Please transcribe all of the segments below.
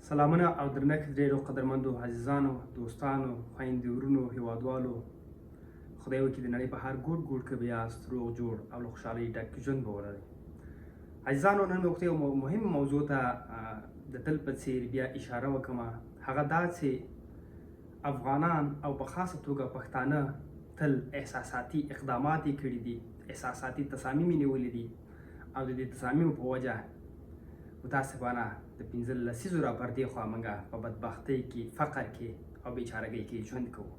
سلامونه او درنښت ډېرو قدرمندو عزیزانو دوستانو خویندو ورونو هیوادوالو خدای وکړي د نړۍ په هر ګوټ ګوټ کې به یاست روغ جوړ او له خوشحالۍ ډک ژوند به ولرئ عزیزانو نن مې ورته یو مهم موضوع ته د تل په څېر بیا اشاره وکړمه هغه دا چې افغانان او په خاصه توګه پښتانه تل احساساتي اقدامات یې کړي دي احساساتي تصامیم یې نیولي دي او د دې تصامیمو په وجه متاسفانه د 15 لسیزو راپردې خوا موږ په بدبختۍ کې فقر کې او بیچارګۍ کې ژوند کوو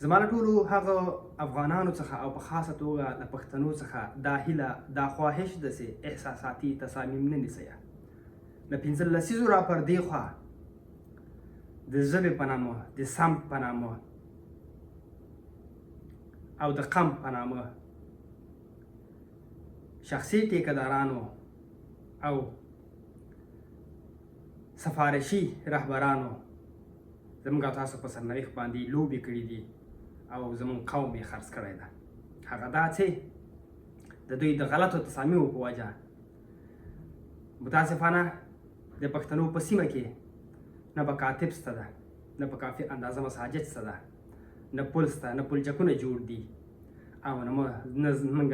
زما له ټولو هغه افغانانو څخه او په خاصه توګه له پښتنو څخه دا هیله دا خواهش ده چې احساساتي تصامیم نه نیسئ د 15 لسیزو راپردې خوا د ژبې په نامه د سمت په نامه او د قم په نامه شخصي ټیکهدارانو او سفارشي رهبرانو زموږ او تاسو په سرنوشت باندې لوبې کړي دي او زموږ قوم یې خرڅ کړی ده هغه دا چې د دوی د غلطو تصامیمو په وجه متاسفانه د پښتنو په سیمه کې نه به کاتب شته ده نه په کافي اندازه مساجد شته ده نه پل شته نه پلچکونه جوړ دي او نه موږ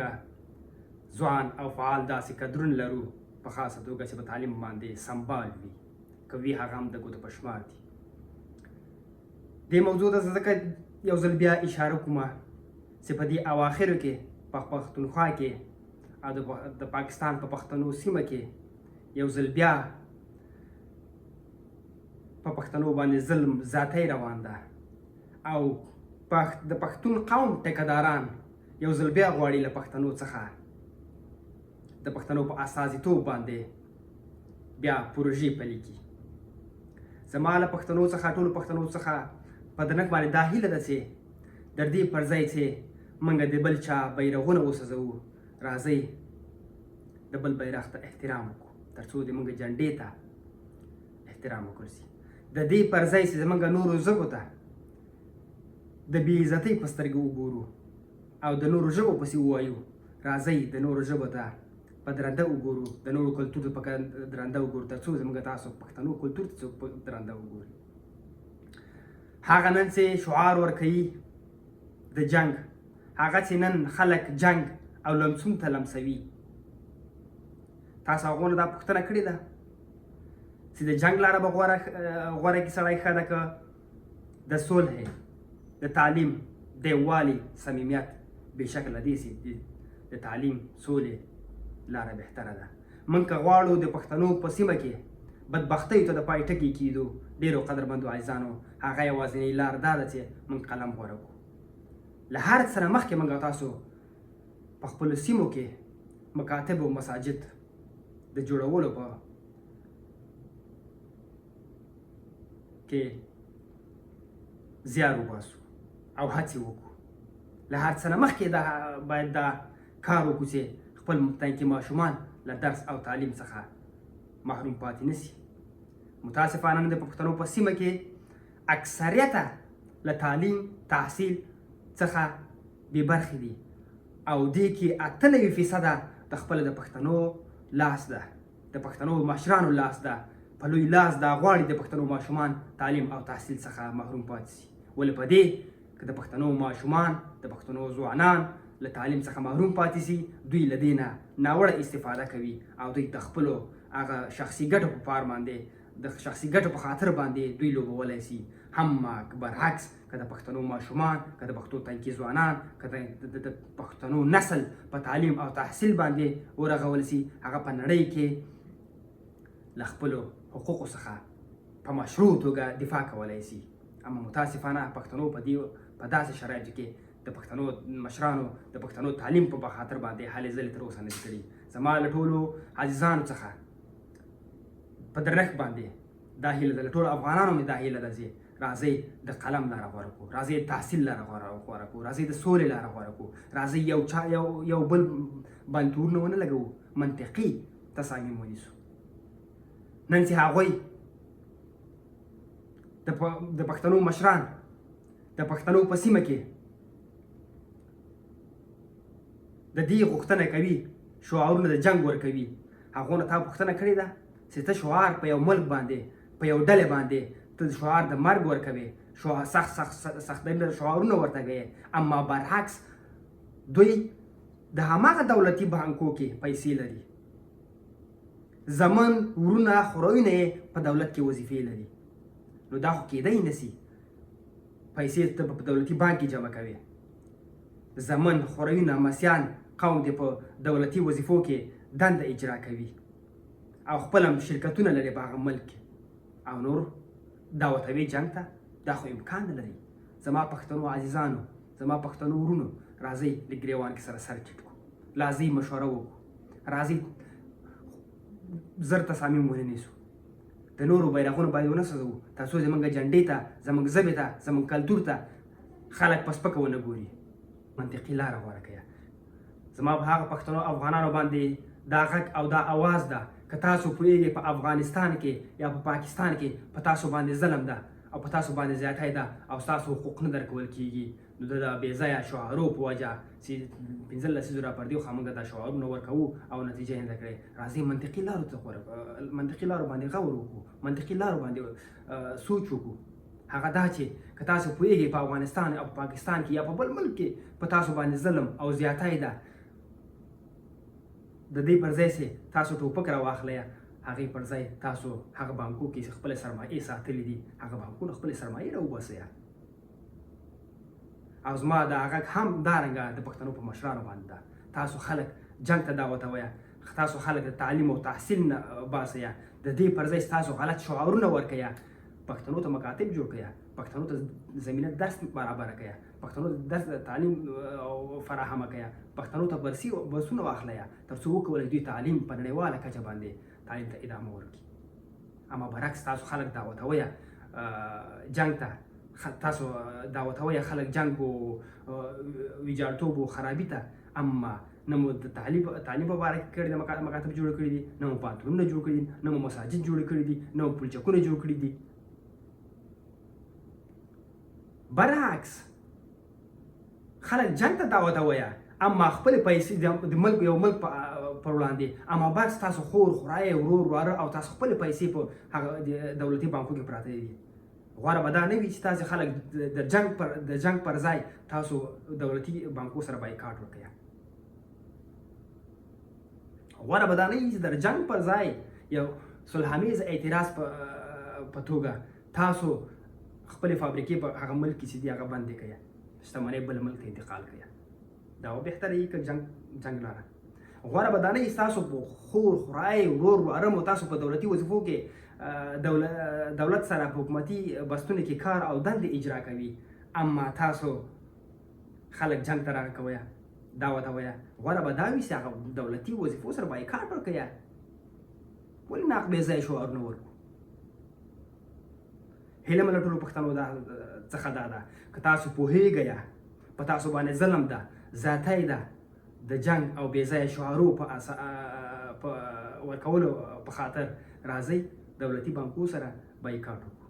ځوان او فعال داسې کدرونه لرو په خاصه توګه چې په تعلیم باندې سمبال وي که وي هغه هم د ګوتو په شمار دي دې موضوع ته ځکه یو ځل بیا اشاره کوم چې په دې اواخرو کې په پښتونخوا کې او د پاکستان په پښتنو سیمه کې یو ځل بیا په پښتنو باندې ظلم ذاتی روان ده او د پښتون قوم ټیکهداران یو ځل بیا غواړي له پښتنو څخه د پښتنو په استازیتوب باندې بیا پروژې پلي کړي زما له پښتنو څخه ټولو پښتنو څخه په درنښت باندې دا هیله ده چې د دې پر ځای چې موږ د بل چا بیرغونه وسوځوو راځئ د بل بیرغ ته احترام وکړو تر څو د موږ جنډې ته احترام وکړسي د دې پر ځای چې زموږ نورو ژبو ته د بې عزتۍ په سترګه وګورو او د نورو ژبو پسې ووایو راځئ د نورو ژبو ته په درنده وګورو د نورو کلتور ته په درنده وګورو تر څو زموږ تاسو پښتنو کلتور ته څوک په درنده وګوري هغه نن چې شعار ورکوي د جنگ هغه چې نن خلک جنگ او لمسون ته لمسوي تاسو هغونه دا پوښتنه کړې ده چې د جنگ لاره به غوره کې سړی ښه ده که د صلح د تعلیم د یووالي صمیمیت بېشکه له دې چې د تعلیم سولې لاره بهتره ده موږ که غواړو د پښتنو په سیمه کې بدبختیو ته د پای ټکي کیدو ډېرو قدرمندو عزیزانو هغه یوازینۍ لار دا ده چې موږ قلم غوره کړو له هر څه نه مخکې موږ تاسو په خپلو سیمو کې مکاتب او مساجد د جوړولو په کې زیار وباسو او هڅې وکړو له هر څه نه مخکې باید دا کار وکړو چې خپل تنکي ماشومان له درس او تعلیم څخه محروم پاتې نشي متاسفانه د پښتنو په سیمه کې اکثریته له تعلیم تحصیل څخه بې برخې دي او دې کې 98% د خپله د پښتنو لاس ده د پښتنو مشرانو لاس ده په لوی لاس دا غواړي د پښتنو ماشومان تعلیم او تحصیل څخه محروم پاتې شي ولې په دې که د پښتنو ماشومان د پښتنو ځوانان له تعلیم څخه محروم پاتې شي دوی له دې نه ناوړه استفاده کوي او دوی د خپلو هغه شخصي ګټو په پار باندې د شخصي ګټو په خاطر باندې دوی لوبولی شي هم برعکس که د پښتنو ماشومان که د پښتو تنکي ځوانان که د پښتنو نسل په تعلیم او تحصیل باندې ورغول شي هغه په نړۍ کې له خپلو حقوقو څخه په مشروع توګه دفاع کولی شي اما متاسفانه پښتنو په داسې شرایطو کې د پښتنو مشرانو د پښتنو تعلیم په خاطر باندې هلې ځلې تر اوسه نه دي کړي زما له ټولو عزیزانو څخه په درنښت باندې دا هیله ده له ټولو افغانانو مې دا هیله ده چې راځئ د قلم لاره غوره کړو راځئ د تحصیل لاره غوره کړو راځئ د سولې لاره غوره کړو راځئ یو بل باندې تورونه ونه لګوو منطقي تصامیم ونیسو نن چې هغوی د پښتنو مشران د پښتنو په سیمه کې د دې غوښتنه کوي شعارونه د جنگ ورکوي هغو نه تا پوښتنه کړې ده چې ته شعار په یو ملک باندې په یو ډلې باندې ته شعار د مرګ ورکوې سخت شعارونه ورته کوې اما برعکس دوی د هماغه دولتي بانکو کې پیسې لري زمن ورونه خوروینه یې په دولت کې وظیفې لري نو دا خو کېدی نسي پیسې ته په دولتي بانک کې جمع کوې زمن خوروینه مسیان قوم دې په دولتي وظیفو کې دنده اجرا کوي او خپل هم شرکتونه لري په هغه ملک کې او نور دعوتوي جنګ ته دا خو امکان نه لري زما پښتنو عزیزانو زما پښتنو ورونو راځئ د ګریوان کې سره سر ټیټ کړو راځئ مشوره وکړو راځئ زر تصامیم ونیسو د نورو بیرغونو باید ونه سوځو ترڅو زموږ جنډې ته زموږ ژبې ته زموږ کلتور ته خلک په سپکه ونه ګوري منطقي لاره غوره کړه زما په هغه پښتنو افغانانو باندې دا غږ او دا اواز ده که تاسو پوهیږئ په افغانستان کې یا په پاکستان کې په تاسو باندې ظلم ده او په تاسو باندې زیاتی ده او ستاسو حقوق نه درکول کیږي نو د بې ځایه شعارو په وجه چې 15 لسیزو راپردي خو موږ دا شعارونه ورکوو او نتیجه یې نه کړې راځئ منطقي لارو ته منطقي لارو باندې غور وکړو منطقي لارو باندې سوچ وکړو هغه دا چې که تاسو پوهیږئ په افغانستان او په پاکستان کې یا په بل ملک کې په تاسو باندې ظلم او زیاتی ده د دې پر ځای چې تاسو ټوپک راواخلئ هغې پر ځای تاسو هغه بانکو کې چې خپلې سرمایې ساتلې دي هغه بانکونه خپلې سرمایې راوباسئ او زما دا غږ هم دارنګه د پښتنو په مشرانو باندې ده تاسو خلک جنګ ته دعوتوئ تاسو خلک د تعلیم او تحصیل نه باسئ د دې پر ځای تاسو غلط شعارونه ورکئ پښتنو ته مکاتب جوړ کړئ پښتنو ته زمینه درس برابره کړئ پښتنو ته درس تعلیم فراهمه کړئ پښتنو ته برسونه واخلئ ترڅو وکولای دوی تعلیم په نړیواله کچه باندې تعلیم ته ادامه ورکړي اما برعکس تاسو خلک دعوتوئ جنګ ته تاسو دعوتوئ خلک جنګ او ویجاړتوب او خرابي ته اما نه مو د تعلیم په باره کې کړي دي مکاتب جوړ کړي دي نه مو پوهنتونونه جوړ کړي دي نه مو مساجد جوړ کړي دي نه مو پلچکونه جوړ کړي دي برعکس خلک جنګ ته دعوتوئ اما خپل پیسې د ملک یو ملک پر وړاندې اما برعکس تاسو خور خورای ورور واره او تاسو خپل پیسې په هغه دولتي بانکو کې پراته دي غوره به دا نه وي چې تاسو خلک د جنګ پر ځای تاسو دولتي بانکو سره بایکاټ وکړئ غوره به دا نه وي چې د جنګ پر ځای یو صلحامیز اعتراض په توګه تاسو خپلې فابریکې په هغه ملک کې چې دي هغه بندې کړئ شتمنۍ بل ملک ته انتقال کړئ دا به بهتره وي که جنګ لاره غوره به دا نه وي ستاسو په خور خورای ورور واره مو تاسو په دولتي وظیفو کې دولت سره په حکومتي بستونو کې کار او دندې اجرا کوي اما تاسو خلک جنګ ته راکوئ دعوتوئ غوره به دا وي چې هغه دولتي وظیفو سره بایکاټ ورکوئ ولې ناق بې ځایه شعارونه ورکړو هیله مې له ټولو پښتنو څخه دا ده که تاسو پوهیږئ په تاسو باندې ظلم ده زیاتی ده د جنګ او بې ځایه شعارو په ورکولو په خاطر راځئ دولتي بانکو سره بایکاټ وکړو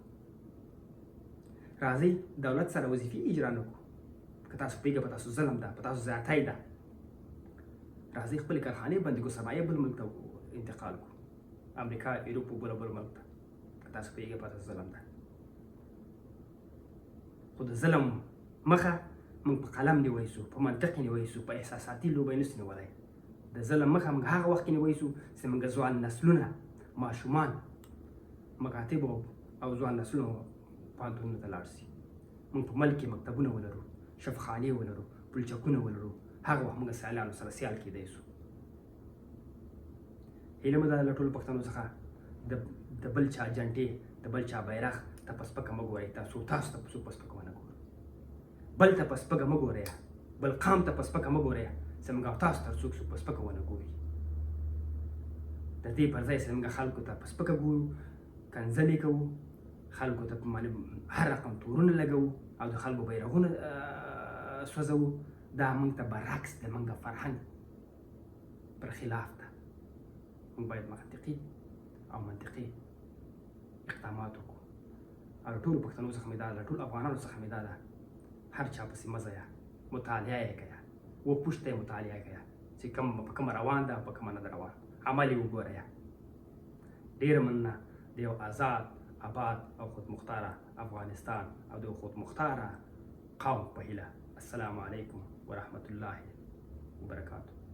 راځئ دولت سره وظیفې اجرا نه کړو که تاسو پوهیږئ په تاسو ظلم ده په تاسو زیاتی ده راځئ خپلې کارخانې بندې کړو سرمایه بل ملک ته انتقال کړو امریکا ایروپ بل ملک ته که تاسو پوهیږئ په تاسو ظلم ده خو د ظلم مخه موږ په قلم نیولی سو په منطق نیولی سو په احساساتي لوبه یې نسو نیولی د ظلم مخه موږ هغه وخت کې نیولی سو چې موږ ځوان نسلونه ماشومان مکاتب او ځوان نسلونه پوهنتونونو ته لاړ سي موږ په ملک کې مکتبونه ولرو شفخانې ولرو پلچکونه ولرو هغه وخت موږ سیالانو سره سیال کېدی سو هیله مې ده له ټولو پښتنو څخه د بل چا جنډې د بل چا بیرغ ته په سپکه مه ګورئ تاسو ته څوک په سپکه ونه ګورو بل ته په سپکه مه ګورئ بل قام ته په سپکه مه ګورئ چې موږ او تاسو ته څوک په سپکه ونه ګوري د دې پر ځای چې موږ خلکو ته په سپکه ګورو کنځلې کوو خلکو ته هر رقم تورونه لګوو او د خلکو بیرغونه سوځوو دا موږ ته برعکس د موږ د فرهنګ پر خلاف ده موږ باید منطقي او منطقي اقدامات وکړو او له ټولو پښتنو څخه مې دا ده له ټولو افغانانو څخه مې دا ده هر چا پسې مه ځئ مطالعه یې کوه وپوښته یې مطالعه کوه چې په کومه روان ده په کومه نه ده روان عمل یې وګورئ ډیره مننه د یو آزاد آباد او خودمختاره افغانستان او د خودمختاره قوم په هیله. السلام علیکم ورحمة الله وبرکاته.